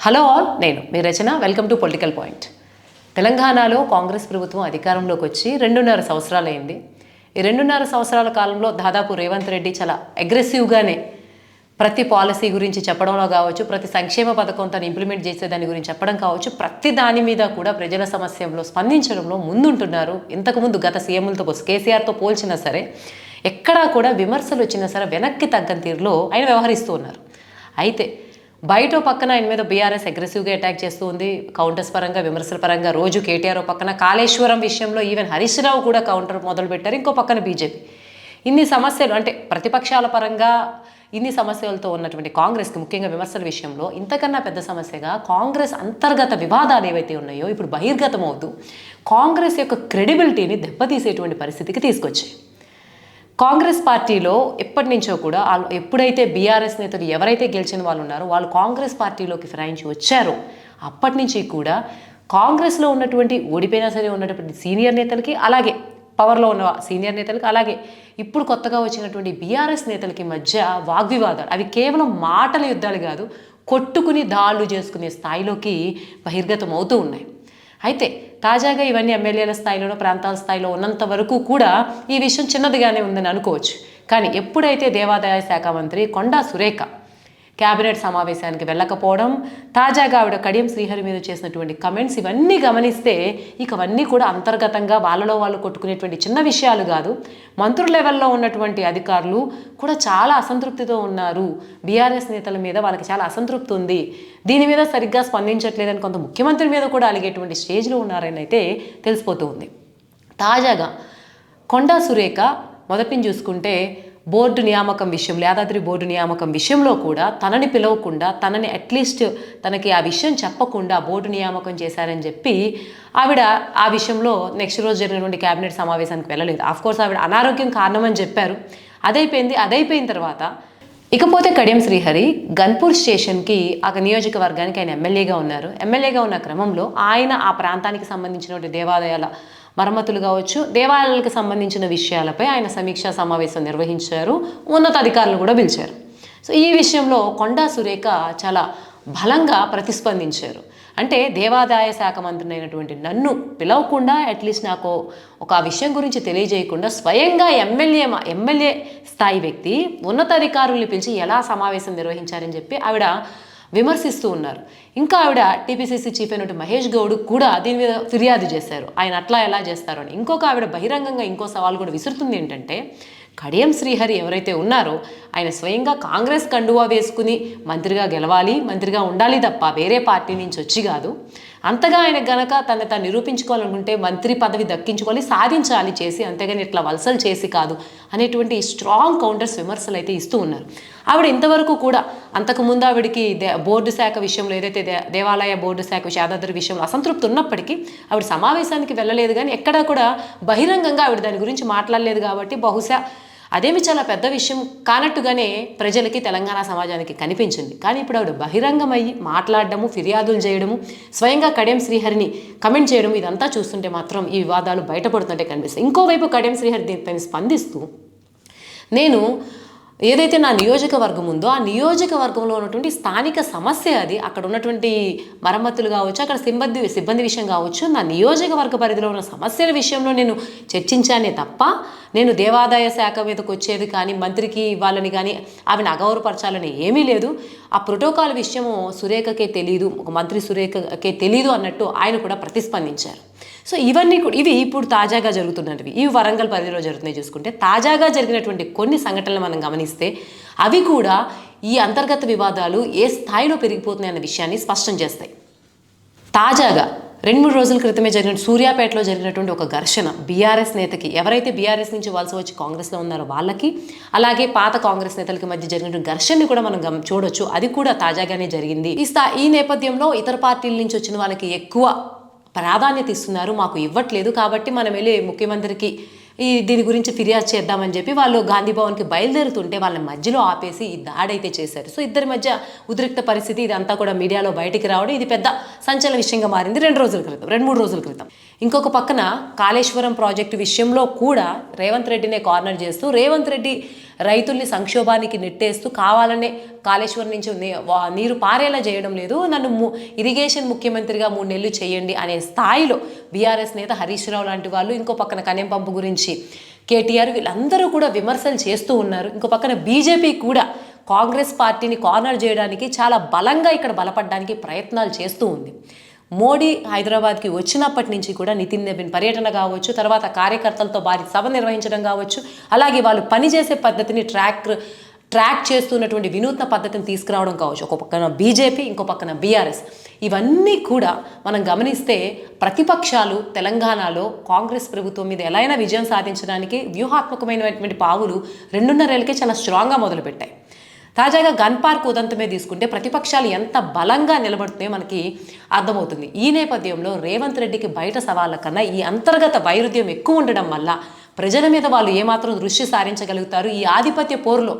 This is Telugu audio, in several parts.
హలో ఆల్, నేను మీ Rachana. Welcome to political point. తెలంగాణలో కాంగ్రెస్ ప్రభుత్వం అధికారంలోకి వచ్చి 2.5 సంవత్సరాలైంది. ఈ 2.5 సంవత్సరాల కాలంలో దాదాపు రేవంత్ రెడ్డి చాలా అగ్రెసివ్గానే ప్రతి పాలసీ గురించి చెప్పడంలో కావచ్చు, ప్రతి సంక్షేమ పథకం తను ఇంప్లిమెంట్ చేసేదాని గురించి చెప్పడం కావచ్చు, ప్రతి దాని మీద కూడా ప్రజల సమస్యల్లో స్పందించడంలో ముందుంటున్నారు. ఇంతకుముందు గత సీఎంలతో కేసీఆర్తో పోల్చినా సరే ఎక్కడా కూడా విమర్శలు వచ్చినా సరే వెనక్కి తగ్గని తీరులో ఆయన వ్యవహరిస్తూ ఉన్నారు. అయితే బయట పక్కన ఆయన మీద బీఆర్ఎస్ అగ్రెసివ్గా అటాక్ చేస్తూ ఉంది. కౌంటర్స్ పరంగా, విమర్శల పరంగా రోజు కేటీఆర్ పక్కన, కాళేశ్వరం విషయంలో ఈవెన్ హరీష్ రావు కూడా కౌంటర్ మొదలుపెట్టారు. ఇంకో పక్కన బీజేపీ. ఇన్ని సమస్యలు అంటే ప్రతిపక్షాల పరంగా ఇన్ని సమస్యలతో ఉన్నటువంటి కాంగ్రెస్కి ముఖ్యంగా విమర్శల విషయంలో ఇంతకన్నా పెద్ద సమస్యగా కాంగ్రెస్ అంతర్గత వివాదాలు ఏవైతే ఉన్నాయో ఇప్పుడు బహిర్గతం అవుతూ కాంగ్రెస్ యొక్క క్రెడిబిలిటీని దెబ్బతీసేటువంటి పరిస్థితికి తీసుకొచ్చాయి. కాంగ్రెస్ పార్టీలో ఎప్పటి నుంచో కూడా ఎప్పుడైతే బీఆర్ఎస్ నేతలు ఎవరైతే గెలిచిన వాళ్ళు ఉన్నారో వాళ్ళు కాంగ్రెస్ పార్టీలోకి ఫిరాయించి వచ్చారో అప్పటి నుంచి కూడా కాంగ్రెస్లో ఉన్నటువంటి ఓడిపోయినా సరే ఉన్నటువంటి సీనియర్ నేతలకి, అలాగే పవర్లో ఉన్న సీనియర్ నేతలకి, అలాగే ఇప్పుడు కొత్తగా వచ్చినటువంటి బీఆర్ఎస్ నేతలకి మధ్య వాగ్వివాదాలు, అవి కేవలం మాటల యుద్ధాలు కాదు, కొట్టుకుని దాడులు చేసుకునే స్థాయిలోకి బహిర్గతం అవుతూ ఉన్నాయి. అయితే తాజాగా ఇవన్నీ ఎమ్మెల్యేల స్థాయిలోనో ప్రాంతాల స్థాయిలో ఉన్నంత వరకు కూడా ఈ విషయం చిన్నదిగానే ఉందని అనుకోవచ్చు. కానీ ఎప్పుడైతే దేవాదాయ శాఖ మంత్రి కొండా సురేఖ క్యాబినెట్ సమావేశానికి వెళ్ళకపోవడం, తాజాగా ఆవిడ కడియం శ్రీహరి మీద చేసినటువంటి కమెంట్స్, ఇవన్నీ గమనిస్తే ఇవన్నీ కూడా అంతర్గతంగా వాళ్ళలో వాళ్ళు కొట్టుకునేటువంటి చిన్న విషయాలు కాదు. మంత్రుల లెవెల్లో ఉన్నటువంటి అధికారులు కూడా చాలా అసంతృప్తితో ఉన్నారు. బీఆర్ఎస్ నేతల మీద వాళ్ళకి చాలా అసంతృప్తి ఉంది, దీని మీద సరిగ్గా స్పందించట్లేదని కొంత ముఖ్యమంత్రి మీద కూడా అలిగేటువంటి స్టేజ్లో ఉన్నారని అయితే తెలిసిపోతూ ఉంది. తాజాగా కొండా సురేఖ మొదటి నుంచి చూసుకుంటే బోర్డు నియామకం విషయంలో, యాదాద్రి బోర్డు నియామకం విషయంలో కూడా తనని పిలవకుండా, తనని అట్లీస్ట్ తనకి ఆ విషయం చెప్పకుండా బోర్డు నియామకం చేశారని చెప్పి ఆవిడ ఆ విషయంలో నెక్స్ట్ రోజు జరిగినటువంటి క్యాబినెట్ సమావేశానికి వెళ్ళలేదు. ఆఫ్కోర్స్ ఆవిడ అనారోగ్యం కారణమని చెప్పారు, అదైపోయిన తర్వాత ఇకపోతే కడియం శ్రీహరి గన్పూర్ స్టేషన్కి ఆ నియోజకవర్గానికి ఆయన ఎమ్మెల్యేగా ఉన్నారు. ఎమ్మెల్యేగా ఉన్న క్రమంలో ఆయన ఆ ప్రాంతానికి సంబంధించినటువంటి దేవాలయాల మరమ్మతులు కావచ్చు, దేవాలయాలకు సంబంధించిన విషయాలపై ఆయన సమీక్షా సమావేశం నిర్వహించారు. ఉన్నతాధికారులు కూడా పిలిచారు. సో ఈ విషయంలో కొండా సురేఖ చాలా బలంగా ప్రతిస్పందించారు. అంటే దేవాదాయ శాఖ మంత్రిని అయినటువంటి నన్ను పిలవకుండా, అట్లీస్ట్ నాకు ఒక విషయం గురించి తెలియజేయకుండా స్వయంగా ఎమ్మెల్యే స్థాయి వ్యక్తి ఉన్నతాధికారుల్ని పిలిచి ఎలా సమావేశం నిర్వహించారని చెప్పి ఆవిడ విమర్శిస్తూ ఉన్నారు. ఇంకా ఆవిడ టీపీసీసీ చీఫ్ అయినటువంటి మహేష్ గౌడ్ కూడా దీని మీద ఫిర్యాదు చేశారు, ఆయన అట్లా ఎలా చేస్తారు అని. ఇంకొక ఆవిడ బహిరంగంగా ఇంకో సవాల్ కూడా విసురుతుంది ఏంటంటే, కడియం శ్రీహరి ఎవరైతే ఉన్నారో ఆయన స్వయంగా కాంగ్రెస్ కండువా వేసుకుని మంత్రిగా గెలవాలి, మంత్రిగా ఉండాలి తప్ప వేరే పార్టీ నుంచి వచ్చి కాదు. అంతగా ఆయన గనక తను నిరూపించుకోవాలనుకుంటే మంత్రి పదవి దక్కించుకోవాలి, సాధించాలి చేసి, అంతేగాని ఇట్లా వలసలు చేసి కాదు అనేటువంటి స్ట్రాంగ్ కౌంటర్స్ విమర్శలు అయితే ఇస్తూ ఉన్నారు. ఆవిడ ఇంతవరకు కూడా అంతకుముందు ఆవిడకి బోర్డు శాఖ విషయంలో, ఏదైతే దేవాలయ బోర్డు శాఖ యాదాద్రి విషయంలో అసంతృప్తి ఉన్నప్పటికీ ఆవిడ సమావేశానికి వెళ్ళలేదు. కానీ ఎక్కడా కూడా బహిరంగంగా ఆవిడ దాని గురించి మాట్లాడలేదు. కాబట్టి బహుశా అదేమి చాలా పెద్ద విషయం కానట్టుగానే ప్రజలకి, తెలంగాణ సమాజానికి కనిపించింది. కానీ ఇప్పుడు ఆవిడ బహిరంగమయ్యి మాట్లాడడము, ఫిర్యాదులు చేయడము, స్వయంగా కడియం శ్రీహరిని కమెంట్ చేయడం, ఇదంతా చూస్తుంటే మాత్రం ఈ వివాదాలు బయటపడుతుంటే కనిపిస్తాయి. ఇంకోవైపు కడియం శ్రీహరి దీనిపైన స్పందిస్తూ, నేను ఏదైతే నా నియోజకవర్గం ఉందో ఆ నియోజకవర్గంలో ఉన్నటువంటి స్థానిక సమస్య అది, అక్కడ ఉన్నటువంటి మరమ్మతులు కావచ్చు, అక్కడ సిబ్బంది విషయం కావచ్చు, నా నియోజకవర్గ పరిధిలో ఉన్న సమస్యల విషయంలో నేను చర్చించానే తప్ప నేను దేవాదాయ శాఖ మీదకి వచ్చేది కానీ, మంత్రికి ఇవ్వాలని కానీ, ఆమెను అగౌరవపరచాలని ఏమీ లేదు. ఆ ప్రోటోకాల్ విషయము సురేఖకే తెలీదు, ఒక మంత్రి సురేఖకే తెలీదు అన్నట్టు ఆయన కూడా ప్రతిస్పందించారు. సో ఇవి ఇప్పుడు తాజాగా జరుగుతున్నవి, ఇవి వరంగల్ పరిధిలో జరుగుతున్నాయి. చూసుకుంటే తాజాగా జరిగినటువంటి కొన్ని సంఘటనలు మనం గమనిస్తే అవి కూడా ఈ అంతర్గత వివాదాలు ఏ స్థాయిలో పెరిగిపోతున్నాయి అన్న విషయాన్ని స్పష్టం చేస్తాయి. తాజాగా 2-3 రోజుల క్రితమే జరిగిన సూర్యాపేటలో జరిగినటువంటి ఒక ఘర్షణ, బీఆర్ఎస్ నేతకి, ఎవరైతే బీఆర్ఎస్ నుంచి వలస వచ్చి కాంగ్రెస్లో ఉన్నారో వాళ్ళకి, అలాగే పాత కాంగ్రెస్ నేతలకి మధ్య జరిగినటువంటి ఘర్షణని కూడా మనం చూడొచ్చు. అది కూడా తాజాగానే జరిగింది. ఈ నేపథ్యంలో ఇతర పార్టీల నుంచి వచ్చిన వాళ్ళకి ఎక్కువ ప్రాధాన్యత ఇస్తున్నారు, మాకు ఇవ్వట్లేదు, కాబట్టి మనం వెళ్ళి ముఖ్యమంత్రికి దీని గురించి ఫిర్యాదు చేద్దామని చెప్పి వాళ్ళు గాంధీ భవన్కి బయలుదేరుతుంటే వాళ్ళ మధ్యలో ఆపేసి ఈ దాడి అయితే చేశారు. సో ఇద్దరి మధ్య ఉద్రిక్త పరిస్థితి, ఇదంతా కూడా మీడియాలో బయటికి రావడం, ఇది పెద్ద సంచలన విషయంగా మారింది 2-3 రోజుల క్రితం. ఇంకొక పక్కన కాళేశ్వరం ప్రాజెక్టు విషయంలో కూడా రేవంత్ రెడ్డినే కార్నర్ చేస్తూ, రేవంత్ రెడ్డి రైతుల్ని సంక్షోభానికి నెట్టేస్తూ కావాలనే కాళేశ్వరం నుంచి నీరు పారేలా చేయడం లేదు, నన్ను ఇరిగేషన్ ముఖ్యమంత్రిగా 3 నెలలు చేయండి అనే స్థాయిలో బీఆర్ఎస్ నేత హరీష్ రావు లాంటి వాళ్ళు, ఇంకో పక్కన కనెం పంపు గురించి కేటీఆర్, వీళ్ళందరూ కూడా విమర్శలు చేస్తూ ఉన్నారు. ఇంకో పక్కన బీజేపీ కూడా కాంగ్రెస్ పార్టీని కార్నర్ చేయడానికి చాలా బలంగా ఇక్కడ బలపడడానికి ప్రయత్నాలు చేస్తూ ఉంది. మోడీ హైదరాబాద్కి వచ్చినప్పటి నుంచి కూడా నితిన్ నబీన్ పర్యటన కావచ్చు, తర్వాత కార్యకర్తలతో భారీ సభ నిర్వహించడం కావచ్చు, అలాగే వాళ్ళు పనిచేసే పద్ధతిని ట్రాక్ చేస్తున్నటువంటి వినూత్న పద్ధతిని తీసుకురావడం కావచ్చు. ఒక పక్కన బీజేపీ, ఇంకో పక్కన బీఆర్ఎస్, ఇవన్నీ కూడా మనం గమనిస్తే ప్రతిపక్షాలు తెలంగాణలో కాంగ్రెస్ ప్రభుత్వం మీద ఎలా అయినా విజయం సాధించడానికి వ్యూహాత్మకమైనటువంటి పావులు 2.5 ఏళ్ళకే చాలా స్ట్రాంగ్గా మొదలుపెట్టాయి. తాజాగా గన్ పార్క్ ఉదంతమే తీసుకుంటే ప్రతిపక్షాలు ఎంత బలంగా నిలబడుతున్నాయో మనకి అర్థమవుతుంది. ఈ నేపథ్యంలో రేవంత్ రెడ్డికి బయట సవాళ్ళ కన్నా ఈ అంతర్గత వైరుధ్యం ఎక్కువ ఉండడం వల్ల ప్రజల మీద వాళ్ళు ఏమాత్రం దృష్టి సారించగలుగుతారు, ఈ ఆధిపత్య పోరులో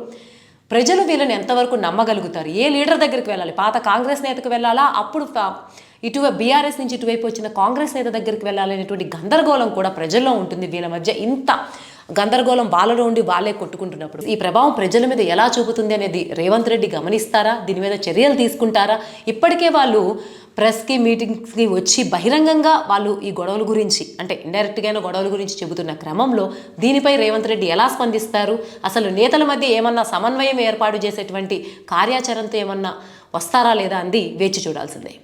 ప్రజలు వీళ్ళని ఎంతవరకు నమ్మగలుగుతారు, ఏ లీడర్ దగ్గరికి వెళ్ళాలి, పాత కాంగ్రెస్ నేతకు వెళ్ళాలా, అప్పుడు బీఆర్ఎస్ నుంచి ఇటువైపు వచ్చిన కాంగ్రెస్ నేత దగ్గరికి వెళ్ళాలనేటువంటి గందరగోళం కూడా ప్రజల్లో ఉంటుంది. వీళ్ళ మధ్య ఇంత గందరగోళం వాళ్ళలో ఉండి వాళ్ళే కొట్టుకుంటున్నప్పుడు ఈ ప్రభావం ప్రజల మీద ఎలా చూపుతుంది అనేది రేవంత్ రెడ్డి గమనిస్తారా, దీని మీద చర్యలు తీసుకుంటారా? ఇప్పటికే వాళ్ళు ప్రెస్కి మీటింగ్స్కి వచ్చి బహిరంగంగా వాళ్ళు ఈ గొడవల గురించి, అంటే ఇండైరెక్ట్గానే గొడవల గురించి చెబుతున్న క్రమంలో దీనిపై రేవంత్ రెడ్డి ఎలా స్పందిస్తారు, అసలు నేతల మధ్య ఏమన్నా సమన్వయం ఏర్పాటు చేసేటువంటి కార్యాచరణతో ఏమన్నా వస్తారా లేదా అంది వేచి చూడాల్సిందే.